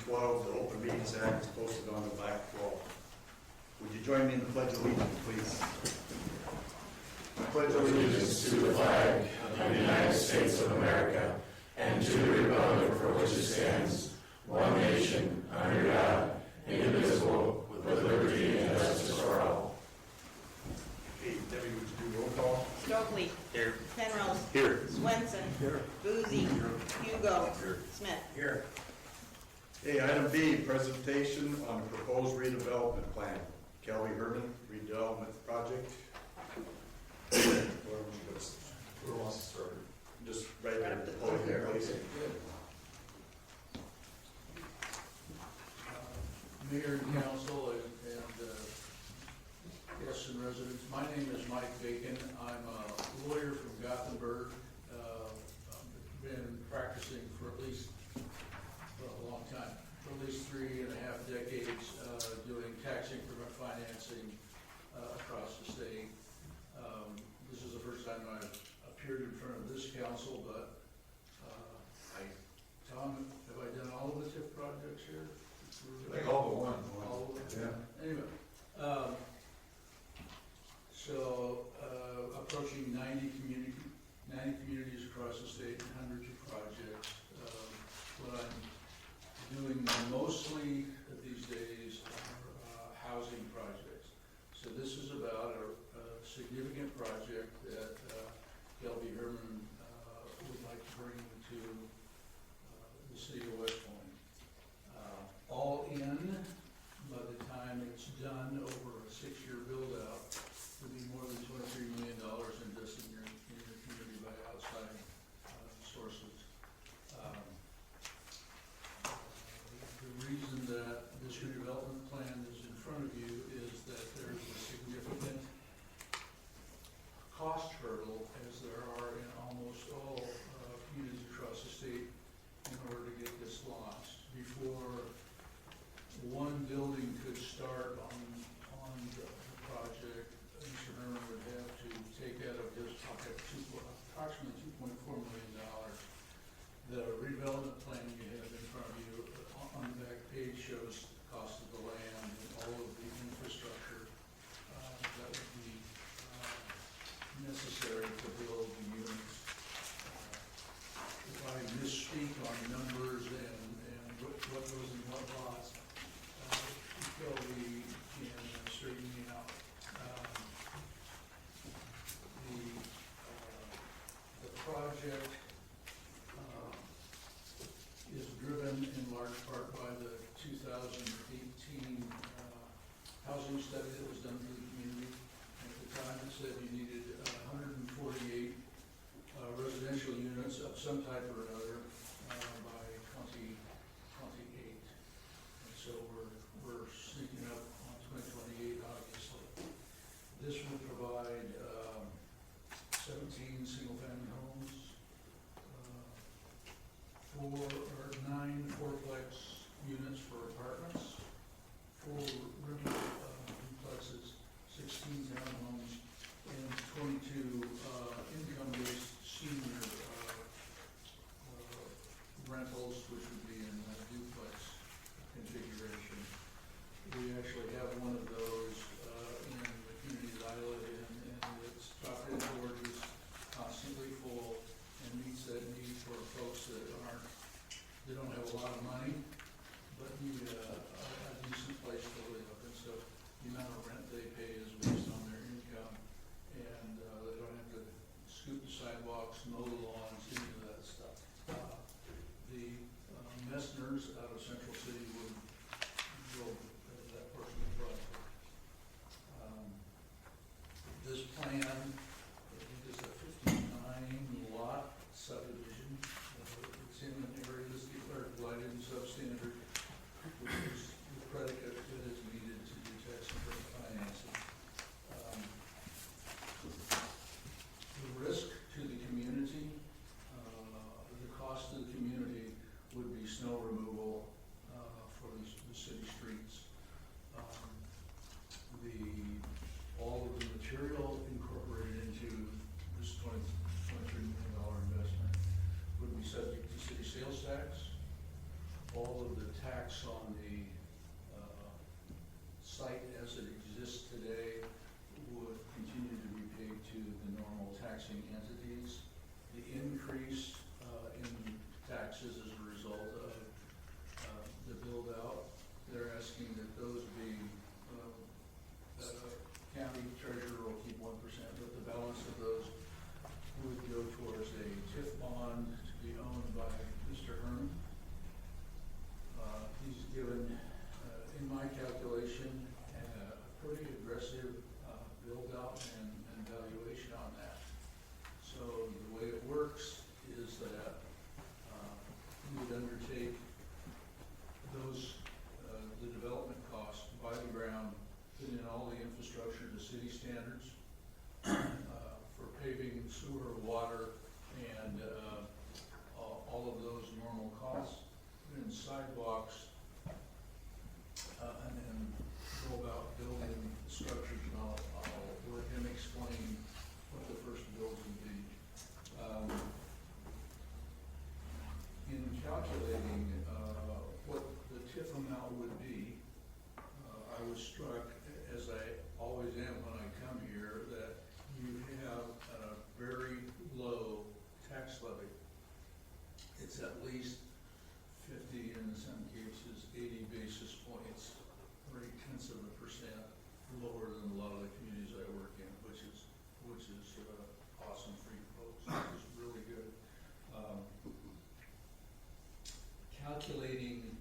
12, the Open Meetings Act is posted on the back wall. Would you join me in the Pledge of Allegiance, please? I pledge allegiance to the flag of the United States of America and to the republic for which it stands, one nation, under God, indivisible, with liberty and justice for all. Okay, Debbie, would you do roll call? Stokely. Here. Penrose. Here. Swenson. Here. Boozy. Hugo. Smith. Here. Okay, item B, presentation on the proposed redevelopment plan. Kelly Herman, redevelopment project. Who wants to start? Just right there at the podium, please. Mayor and council and guests and residents, my name is Mike Bacon. I'm a lawyer from Gothenburg. I've been practicing for at least a long time, for at least 3.5 decades, doing tax increment financing across the state. This is the first time I've appeared in front of this council, but Tom, have I done all of the TIF projects here? I think all but one. All of them? Yeah. Anyway, approaching 90 communities across the state and hundreds of projects. What I'm doing mostly these days are housing projects. So this is about a significant project that Kelby Herman would like to bring to the city of West Point. All in, by the time it's done over a 6-year build-out, will be more than $23 million invested in your community by outside sources. The reason that this redevelopment plan is in front of you is that there's a significant cost hurdle, as there are in almost all communities across the state, in order to get this launched. Before one building could start on the project, Mr. Herman would have to take out of his pocket approximately $2.4 million. The redevelopment plan you have in front of you on the back page shows the cost of the land and all of the infrastructure that would be necessary to build the units. If I misspeak on numbers and what goes in what lots, Kelby can straighten me out. The project is driven in large part by the 2018 housing study that was done for the community. At the time, it said you needed 148 residential units of some type or another by 2028. And so we're sneaking up on 2028, obviously. This would provide 17 single-family homes, 9 fourplex units for apartments, 4 room duplexes, 16 townhomes, and 22 income-based senior rentals, which would be in duplex configuration. We actually have one of those in the community that I live in, and its property board is constantly full and meets that need for folks that don't have a lot of money, but need a decent place to live. And so the amount of rent they pay is based on their income, and they don't have to scoop the sidewalks, mow the lawns, any of that stuff. The Messners out of Central City would build that portion of the project. This plan, I think, is a 59-lot subdivision. It's in an area that's declared blighted and substandard, which is the predicate that is needed to do tax increment financing. The risk to the community, the cost to the community would be snow removal for the city streets. All of the material incorporated tax on the site as it exists today would continue to be paid to the normal taxing entities. The increase in taxes as a result of the build-out, they're asking that those be, county treasurer will keep 1%, but the balance of those would go towards a TIF bond to be owned by Mr. Herman. He's given, in my calculation, a pretty aggressive build-out and valuation on that. So the way it works is that we would undertake those, the development costs, buy the ground, put in all the infrastructure to city standards for paving, sewer, water, and all of those normal costs, put in sidewalks, and then go about building the structures, and I'll let him explain what the first build would be. In calculating what the TIF amount would be, I was struck, as I always am when I come here, that you have a very low tax levy. It's at least 50, in some cases 80 basis points, or 0.8% lower than a lot of the communities I work in, which is awesome for you folks. Which is really good. Calculating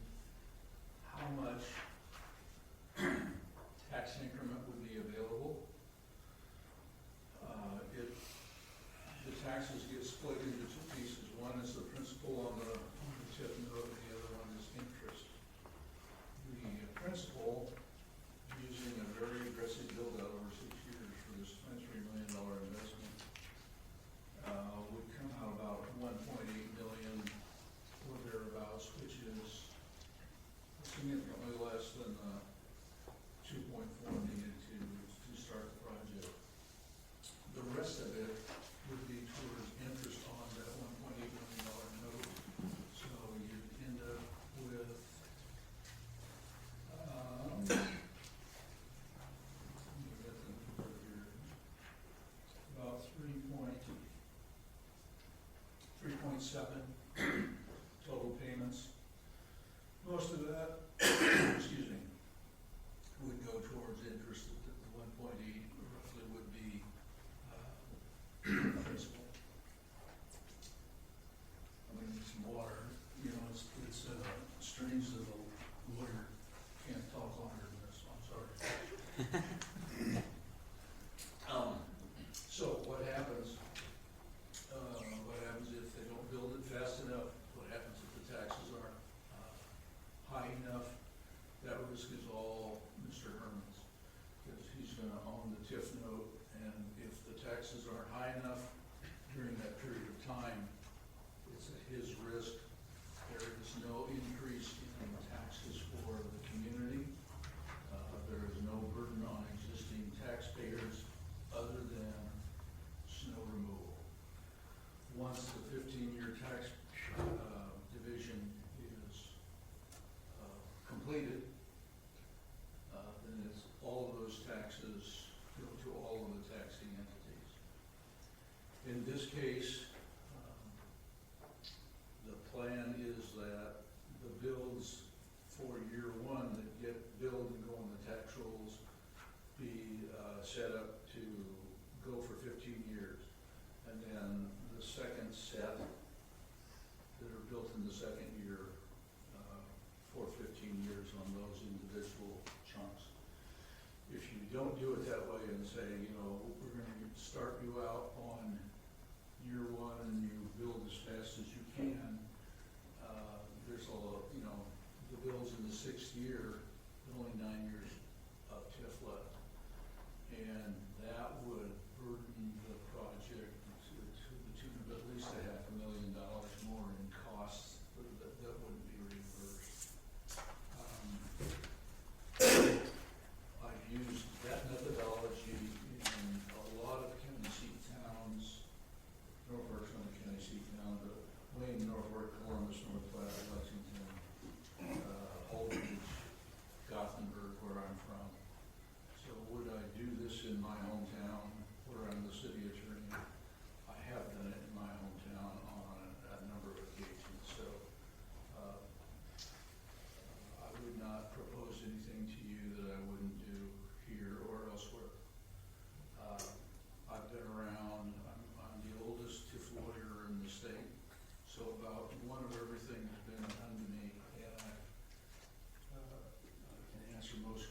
how much tax increment would be available. The taxes get split into two pieces. One is the principal on the TIF note, and the other one is interest. The principal, using a very aggressive build-out over 6 years for this $23 million investment, would come out about $1.8 million or thereabouts, which is significantly less than the 2.4 needed to start the project. The rest of it would be towards interest on that $1.8 million note. So you'd end up with let me get the number here. About 3.7 total payments. Most of that, excuse me, would go towards interest. The 1.8 roughly would be principal. I'm gonna need some water. You know, it's strange that a lawyer can't talk longer than this. I'm sorry. So what happens? What happens if they don't build it fast enough? What happens if the taxes aren't high enough? That risk is all Mr. Herman's, because he's gonna own the TIF note, and if the taxes aren't high enough during that period of time, it's at his risk. There is no increase in taxes for the community. There is no burden on existing taxpayers other than snow removal. Once the 15-year tax division is completed, then it's all of those taxes go to all of the taxing entities. In this case, the plan is that the bills for year one that get billed and go on the tax rolls be set up to go for 15 years. And then the second set that are built in the second year for 15 years on those individual chunks. If you don't do it that way and say, you know, we're going to start you out on year one and you build as fast as you can, there's the bill's in the 6th year, only 9 years of TIF left. And that would burden the project to the tune of at least $500,000 more in costs that wouldn't be reimbursed. I've used that methodology in a lot of county seat towns. Norfolk's not a county seat town, but Wayne, Norfolk, Columbus, North Platte, Lexington, Holden,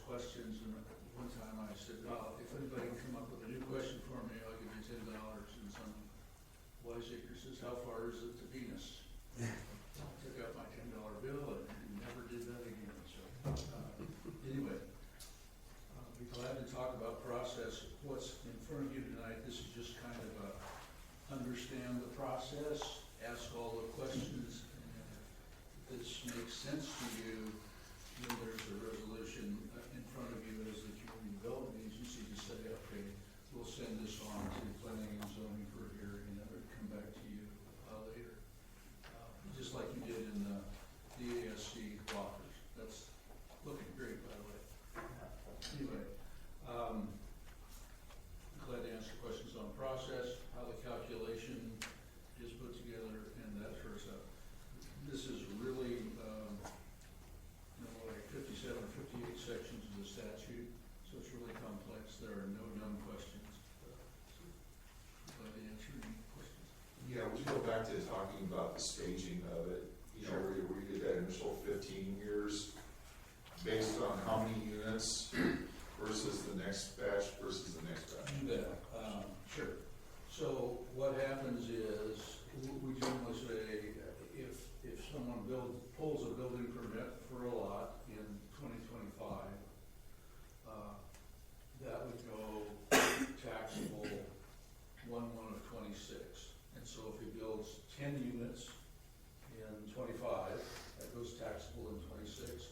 questions, and one time I said, well, if anybody can come up with a new question for me, I'll give you $10. And some wiseacre says, how far is it to Venus? I took out my $10 bill and never did that again. So anyway, be glad to talk about process. What's in front of you tonight, this is just kind of a understand the process, ask all the questions, and if this makes sense to you, then there's a resolution in front of you as the community development agency to say, okay, we'll send this on to planning and zoning for a hearing, and it would come back to you later. Just like you did in the DASC lockers. That's looking great, by the way. Anyway, glad to answer questions on process, how the calculation is put together, and that sort of stuff. This is really, like 57 or 58 sections of the statute, so it's really complex. There are no dumb questions. Glad to answer any questions. Yeah, would you go back to talking about the staging of it? You know, where you did that initial 15 years based on how many units versus the next batch versus the next batch? You bet. Sure. So what happens is, we generally say, if someone pulls a building permit for a lot in 2025, that would go taxable 1/1 of 26. And so if he builds 10 units in 25, that goes taxable in 26.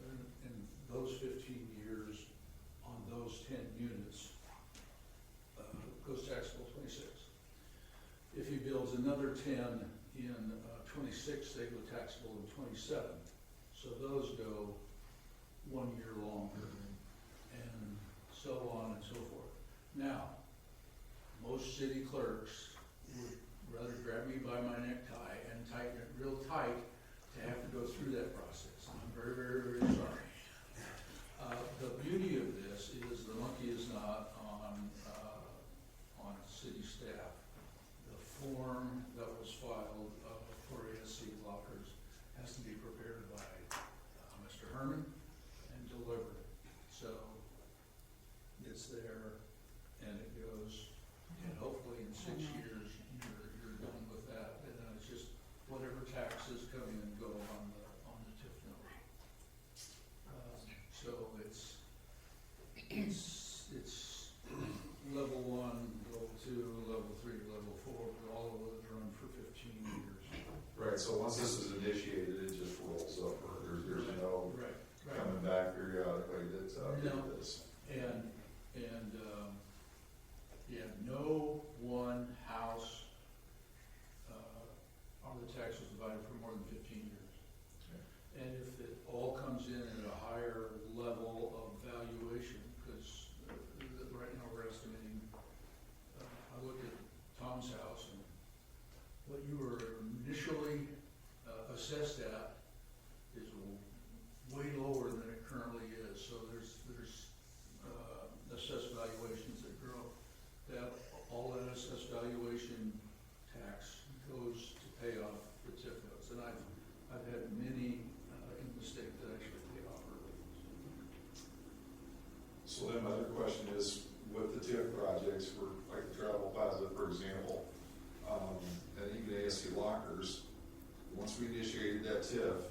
And those 15 years on those 10 units goes taxable 26. If he builds another 10 in 26, they go taxable in 27. So those go 1 year longer, and so on and so forth. Now, most city clerks would rather grab me by my necktie and tighten it real tight to have to go through that process. And I'm very, very, very sorry. The beauty of this is the monkey is not on city staff. The form that was filed for ASC lockers has to be prepared by Mr. Herman and delivered. So it's there, and it goes, and hopefully in 6 years, you're done with that. And then it's just whatever taxes come in and go on the TIF note. So it's level 1, level 2, level 3, level 4, but all of it run for 15 years. Right, so once this is initiated, it just rolls up, or there's no Right. coming back periodically that's No. this. And no one house are the taxes divided for more than 15 years. Okay. And if it all comes in at a higher level of valuation, because right now we're estimating, I looked at Tom's house, and what you were initially assessed at is way lower than it currently is. So there's assessed valuations that grow. That all that assessed valuation tax goes to pay off the TIF notes, and I've had many in the state that actually pay off early. So then my other question is, with the TIF projects, for like the Travel Plaza, for example, and even ASC lockers, once we initiated that TIF,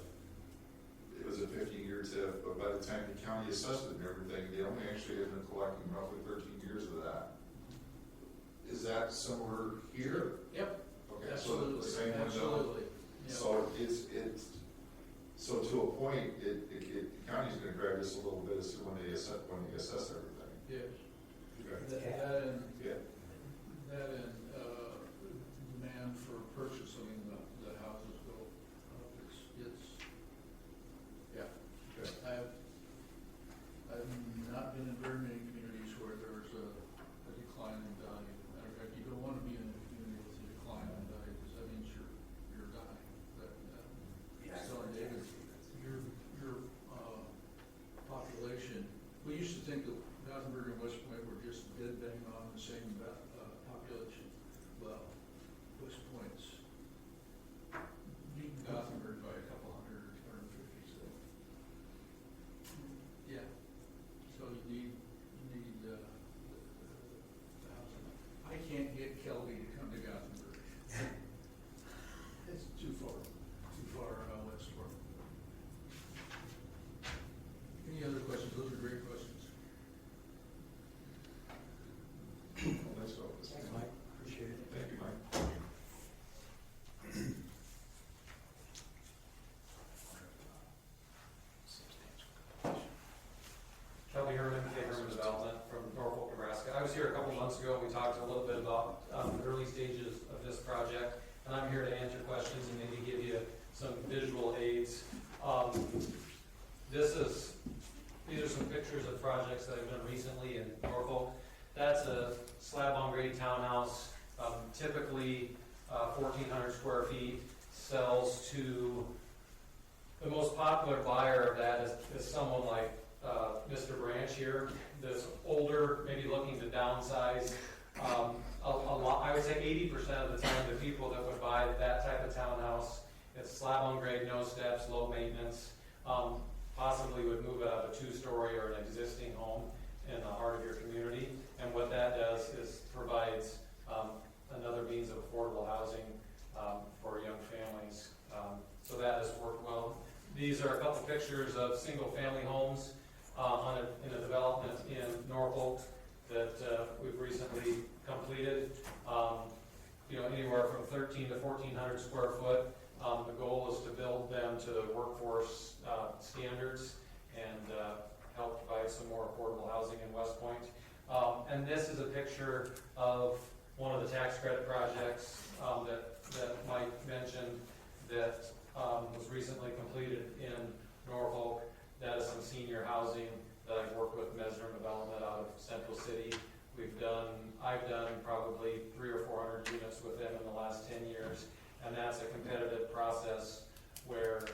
it was a 15-year TIF, but by the time the county assessed it and everything, they only actually ended up collecting roughly 13 years of that. Is that similar here? Yep, Okay, absolutely, so the same window. absolutely. Yep. So so to a point, the county's gonna drag this a little bit as to when they assess everything. Yes. Okay. That and demand for purchasing the houses go, yeah. Okay. I've not been in very many communities where there's a decline in value. Matter of fact, you don't want to be in a community with a decline in value, because that means you're dying. But I was telling David, your population, we used to think that Gothenburg and West Point were just dead bang on the same population. Well, West Point's beaten Gothenburg by a couple hundred or 250, so. Yeah. These are some pictures of projects that I've done recently in Norfolk. That's a slab-on-grade townhouse, typically 1,400 square feet, sells to, the most popular buyer of that is someone like Mr. Branch here, that's older, maybe looking to downsize. I would say 80% of the time, the people that would buy that type of townhouse, it's slab-on-grade, no steps, low maintenance, possibly would move out of a 2-story or an existing home in the heart of your community. And what that does is provides another means of affordable housing for young families. So that has worked well. These are a couple pictures of single-family homes in a development in Norfolk that we've recently completed. Anywhere from 1,300 to 1,400 square foot. The goal is to build them to the workforce standards and help provide some more affordable housing in West Point. And this is a picture of one of the tax credit projects that Mike mentioned that was recently completed in Norfolk. That is some senior housing that I've worked with Mesner Development out of Central City. I've done probably 300 or 400 units with them in the last 10 years. And that's a competitive process where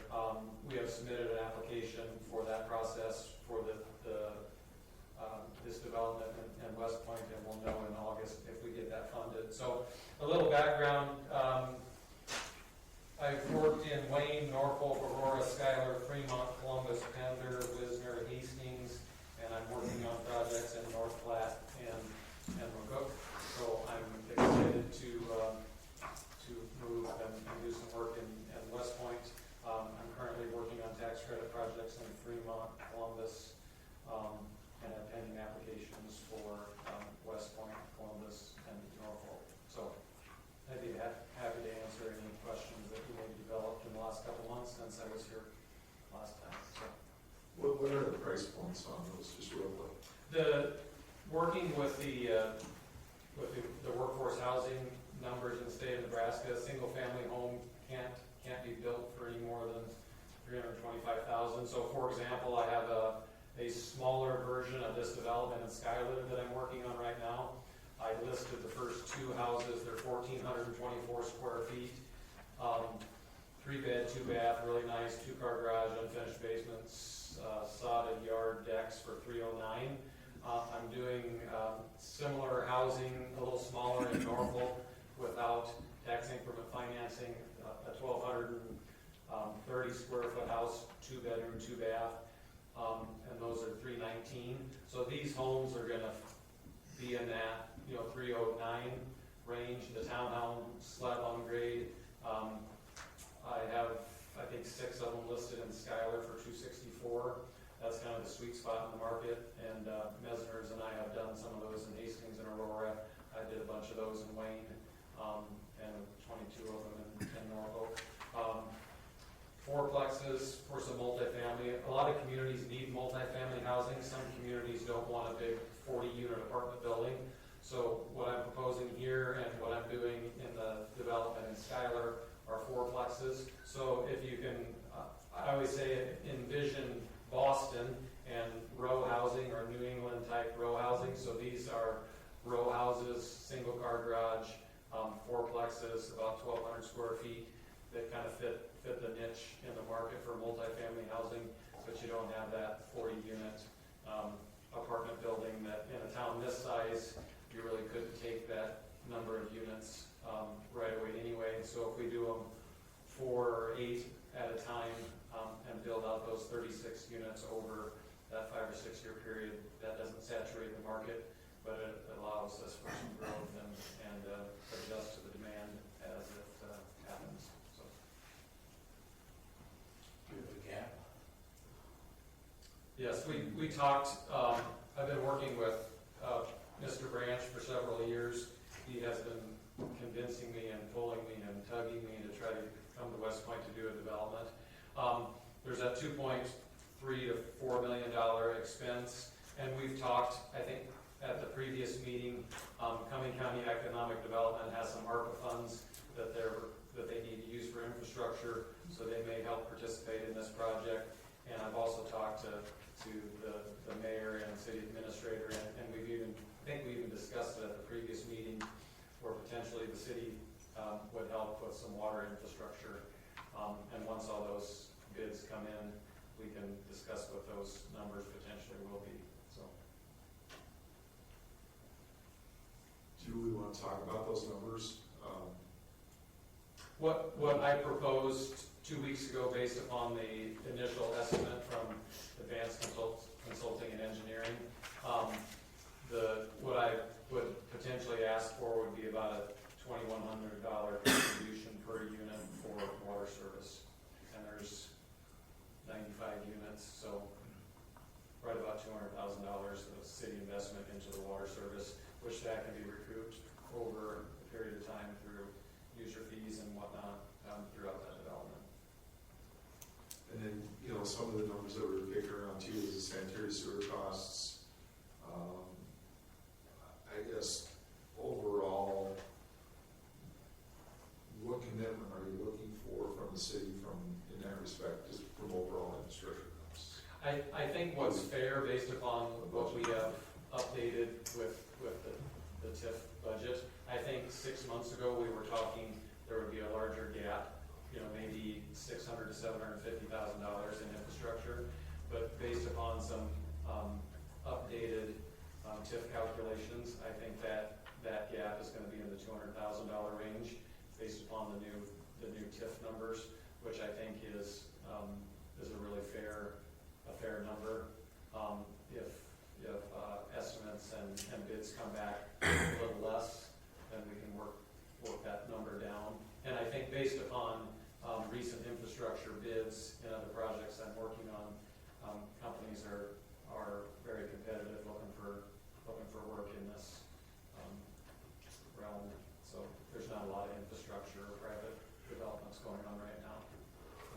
we have submitted an application for that process for this development in West Point, and we'll know in August if we get that funded. So a little background, I've worked in Wayne, Norfolk, Aurora, Schuyler, Fremont, Columbus, Pender, Wisner, Hastings, and I'm working on projects in North Platte and McCook. So I'm excited to move and do some work in West Point. I'm currently working on tax credit projects in Fremont, Columbus, and have pending applications for West Point, Columbus, and Norfolk. So I'd be happy to answer any questions that you may have developed in the last couple months since I was here last time. So, What are the price points on those, just real quick? Working with the workforce housing numbers in the state of Nebraska, a single-family home can't be built for any more than $325,000. So, for example, I have a smaller version of this development in Schuyler that I'm working on right now. I listed the first 2 houses. They're 1,424 square feet, 3-bed, 2-bath, really nice, 2-car garage, unfinished basements, sodded yard decks for $309,000. I'm doing similar housing, a little smaller in Norfolk without tax increment financing, a 1,230 square foot house, 2-bedroom, 2-bath, and those are $319,000. So these homes are going to be in that $309,000 range. The townhouse slab-on-grade, I have I think 6 of them listed in Schuyler for $264,000. That's kind of the sweet spot in the market, and Mesners and I have done some of those in Hastings and Aurora. I did a bunch of those in Wayne, and 22 of them in Norfolk. 4plexes for some multifamily. A lot of communities need multifamily housing. Some communities don't want a big 40-unit apartment building. So what I'm proposing here and what I'm doing in the development in Schuyler are 4plexes. So if you can, I always say envision Boston and row housing or New England type row housing. So these are row houses, single car garage, 4plexes, about 1,200 square feet that kind of fit the niche in the market for multifamily housing, but you don't have that 40-unit apartment building that in a town this size, you really couldn't take that number of units right away anyway. So if we do them 4 or 8 at a time and build out those 36 units over that 5 or 6 year period, that doesn't saturate the market, but it allows us for some growth and adjust to the demand as it happens. So. Do you have a gap? Yes, we talked, I've been working with Mr. Branch for several years. He has been convincing me and pulling me and tugging me to try to come to West Point to do a development. There's a $2.3 to $4 million expense, and we've talked, I think, at the previous meeting, Cumming County Economic Development has some ARPA funds that they need to use for infrastructure, so they may help participate in this project. And I've also talked And once all those bids come in, we can discuss what those numbers potentially will be, so. Do we want to talk about those numbers? What I proposed 2 weeks ago, based upon the initial estimate from Advanced Consulting and Engineering, what I would potentially ask for would be about a $2,100 contribution per unit for water service. And there's 95 units, so right about $200,000 of city investment into the water service, which that can be recouped over a period of time through user fees and whatnot throughout that development. And then, some of the numbers that we were kicking around too is the sanitary sewer costs. I guess overall, what commitment are you looking for from the city in that respect, just from overall infrastructure costs? I think what's fair based upon what we have updated with the TIF budget. I think 6 months ago, we were talking there would be a larger gap, maybe $600,000 to $750,000 in infrastructure. But based upon some updated TIF calculations, I think that gap is going to be in the $200,000 range based upon the new TIF numbers, which I think is a really fair number. If estimates and bids come back a little less, then we can work that number down. And I think based upon recent infrastructure bids and other projects I'm working on, companies are very competitive, looking for work in this realm. So there's not a lot of infrastructure or private developments going on right now.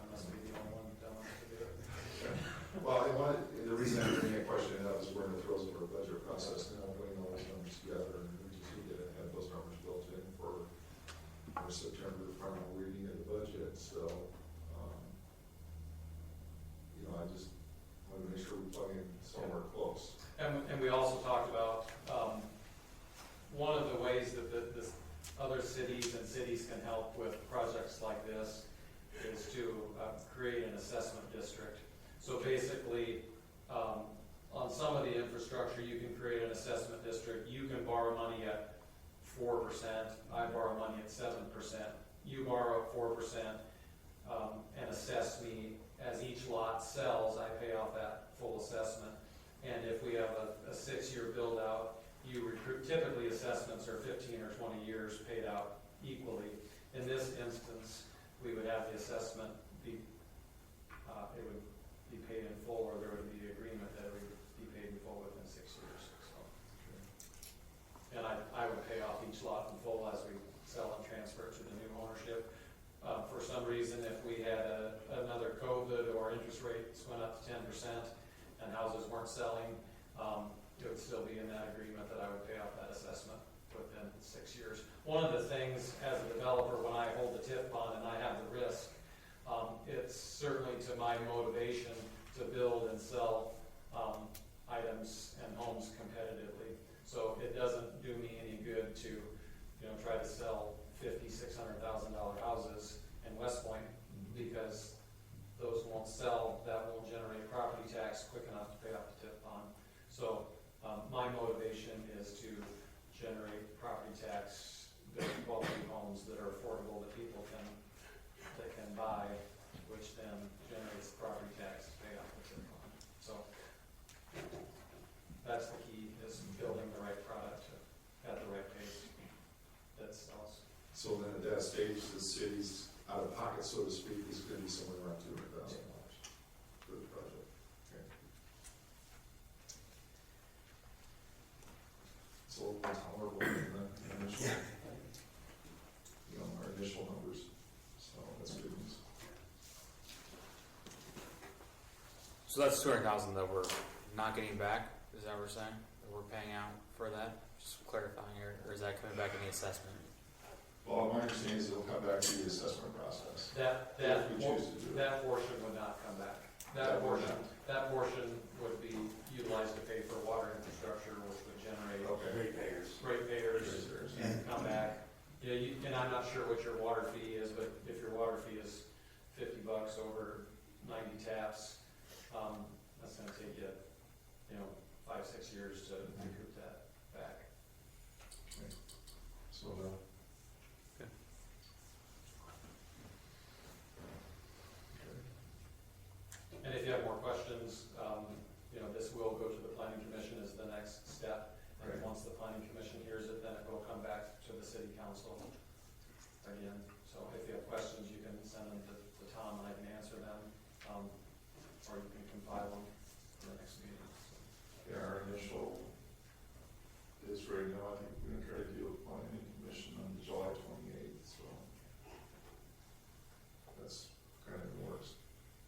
I must be the only one that wants to do it. Well, the reason I bring that question up is we're in the throes of our budget process now, putting all those numbers together, and we just need to have those numbers built in for our September final reading of the budget. So, I just want to make sure we plug in somewhere close. And we also talked about one of the ways that the other cities can help with projects like this is to create an assessment district. So basically, on some of the infrastructure, you can create an assessment district. You can borrow money at 4%. I borrow money at 7%. You borrow at 4% and assess me. As each lot sells, I pay off that full assessment. And if we have a 6-year build out, typically assessments are 15 or 20 years paid out equally. In this instance, we would have the assessment be, it would be paid in full, or there would be agreement that it would be paid in full within 6 years. So. And I would pay off each lot in full as we sell and transfer it to the new ownership. For some reason, if we had another COVID or interest rates went up to 10% and houses weren't selling, it would still be in that agreement that I would pay off that assessment within 6 years. One of the things as a developer, when I hold the TIF bond and I have the risk, it's certainly to my motivation to build and sell items and homes competitively. So it doesn't do me any good to, try to sell $500,000, $600,000 houses in West Point, because those won't sell. That won't generate property tax quick enough to pay off the TIF bond. So my motivation is to generate property tax, build quality homes that are affordable that people can buy, which then generates property tax to pay off the TIF bond. So that's the key, is building the right product at the right pace that sells. So then at that stage, the city's out of pocket, so to speak, is going to be somewhere around $200,000 for the project. Okay. It's a little more tolerable than the initial, our initial numbers. So that's good news. So that's 200,000 that we're not getting back. Is that what we're saying? That we're paying out for that? Just clarifying here, or is that coming back in the assessment? Well, my understanding is it'll come back to the assessment process. That If we choose to do it. that portion would not come back. That would That portion would be utilized to pay for water infrastructure, which would generate Okay. ratepayers and come back. And I'm not sure what your water fee is, but if your water fee is $50 over 90 taps. That's gonna take you, 5-6 years to recoup that back. So, And if you have more questions, this will go to the planning commission as the next step. And Right. once the planning commission hears it, then it will come back to the city council again. So if you have questions, you can send them to Tom and I can answer them, or you can compile them for the next meeting. yeah, our initial is right now, I think we're gonna try to deal with planning commission on July 28th, so. That's kind of in the works.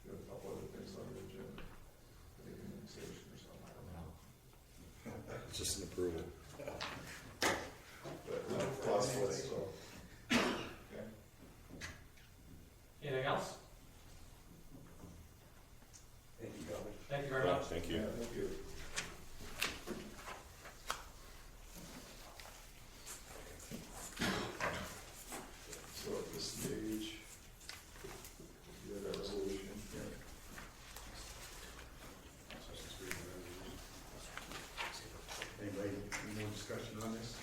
We have a couple other things on the agenda. I think annexation or something, I don't know. It's just an approval. But, lots of it, so. Okay. Anything else? Thank you, Kelly. Thank you very much. Thank Yeah, thank you. So at this stage, you have that resolution. Anybody, any more discussion on this?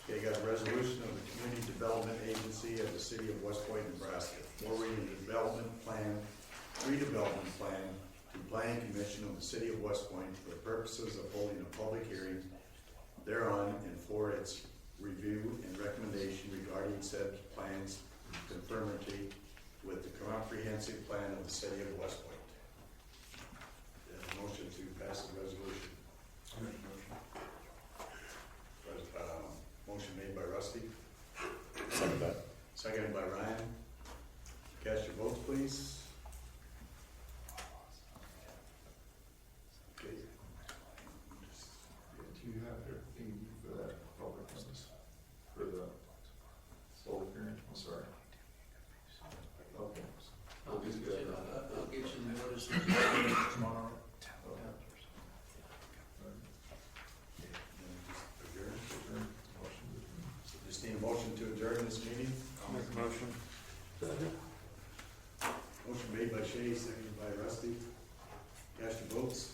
Okay, got a resolution of the Community Development Agency of the City of West Point, Nebraska, forwarding the redevelopment plan to Planning Commission of the City of West Point for the purposes of holding a public hearing thereon and for its review and recommendation regarding said plans conformity with the comprehensive plan of the City of West Point. Motion to pass the resolution. Motion made by Rusty, Second that. seconded by Ryan. Cast your votes, please. Okay. Do you have everything for that public business? For the public hearing? I'm sorry. Okay. I'll get you the notice tomorrow. Okay. Adjourn. Adjourn. Motion to adjourn. Just need a motion to adjourn this meeting. I'll make a motion. Motion made by Shay, seconded by Rusty. Cast your votes.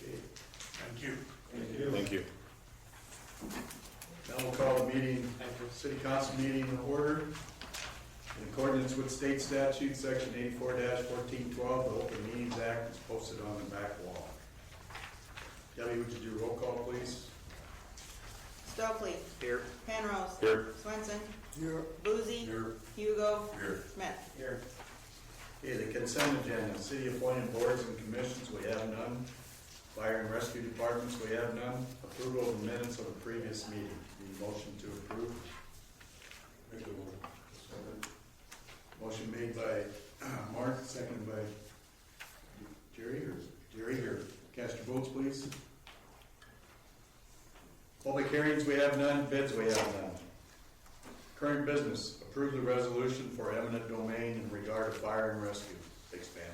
Okay. Thank you. Thank you. Thank you. Now we'll call the meeting, city council meeting in order. In accordance with state statute, section 84-1412, the Open Meetings Act is posted on the back wall. Debbie, would you do a roll call, please? Stokely. Here. Penrose. Here. Swenson. Boozy. Here. Hugo. Here. Smith. Here. Okay, the consent agenda, city appointed boards and commissions, we have none. Fire and rescue departments, we have none. Approval of the minutes of the previous meeting, need a motion to approve. Motion made by Mark, seconded by Jerry, here. Cast your votes, please. Public hearings, we have none. Bids, we have none. Current business, approve the resolution for eminent domain in regard to fire and rescue expansion.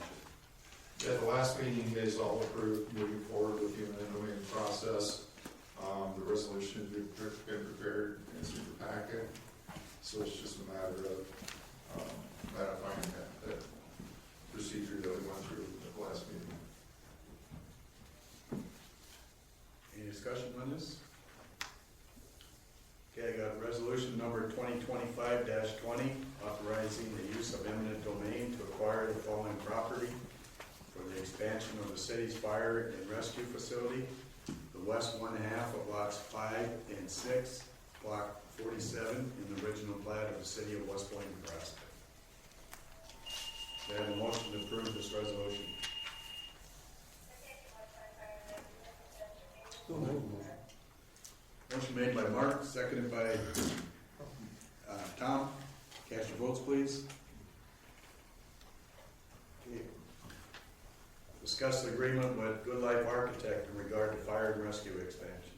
At the last meeting, you guys all approved moving forward with the eminent domain process. The resolution has been prepared and it's in the packet, so it's just a matter of ratifying that procedure that we went through at the last meeting. Any discussion on this? Okay, I got resolution number 2025-20, authorizing the use of eminent domain to acquire the following property for the expansion of the city's fire and rescue facility, the west one half of lots 5 and 6, block 47 in the original plat of the city of West Point, Nebraska. Do I have a motion to approve this resolution? Motion made by Mark, seconded by Tom. Cast your votes, please. Okay. Discuss the agreement with Good Life Architect in regard to fire and rescue expansion.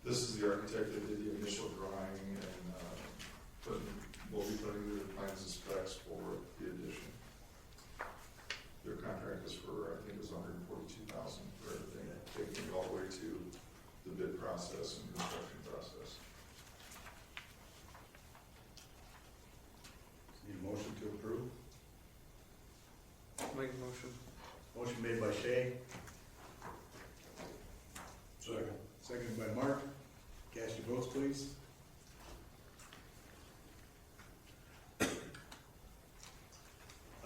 This is the architect that did the initial drawing and we'll be putting the plans and specs for the addition. Their contract is for, I think it was $142,000 for everything, taking it all the way to the bid process and construction process. motion. Motion made by Shay, Second. seconded by Mark. Cast your votes, please.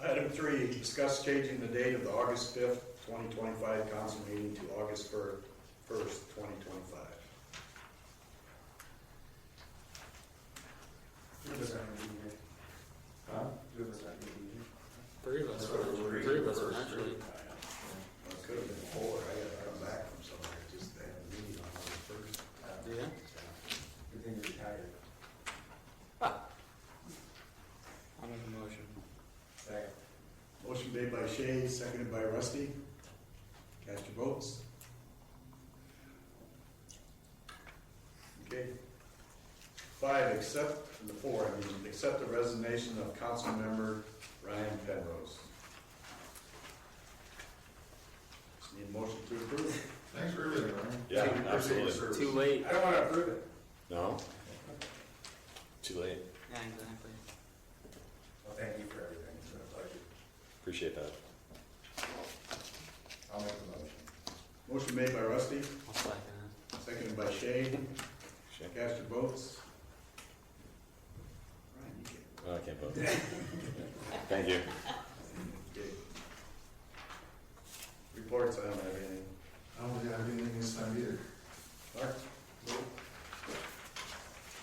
Item 3, discuss changing the date of the August 5th, 2025 council meeting to August 1st, 2025. Huh? Three of us. Three. Three of us actually. Well, it could have been 4, I gotta come back from somewhere, just they had a meeting on August 1st. Yeah. Good thing you're retired. I'll make a motion. Second. Motion made by Shay, seconded by Rusty. Cast your votes. Okay. 5, accept the resignation of council member Ryan Penrose. Just need a motion to approve. Thanks for everything, Ryan. Yeah, Appreciate your absolutely. service. Too late. I don't want to approve it. No? Too late. Yeah, exactly. Well, thank you for everything. It's been a pleasure. Appreciate that. I'll make the motion. Motion made by Rusty, I'll second it. seconded by Shay. Shay. Cast your votes. Ryan, you get Oh, I can't vote. Thank you. Okay. Reports, I don't have anything. I don't think I have anything this time either. Mark?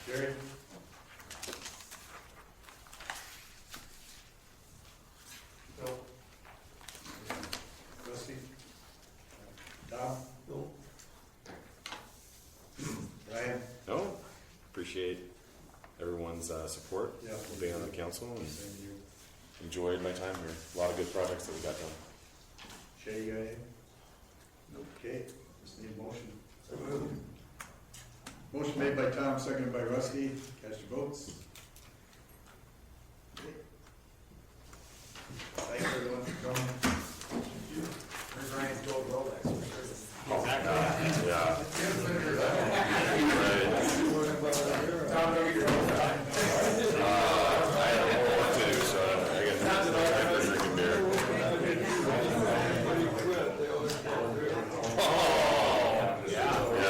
Jerry? No. Rusty? Tom? No. Ryan? No? Appreciate everyone's support. Yeah. for being on the council and Same to you. enjoyed my time here. A lot of good projects that we got done. Shay, you got anything? Okay, just need a motion. Motion made by Tom, seconded by Rusty. Cast your votes. Thanks everyone for coming.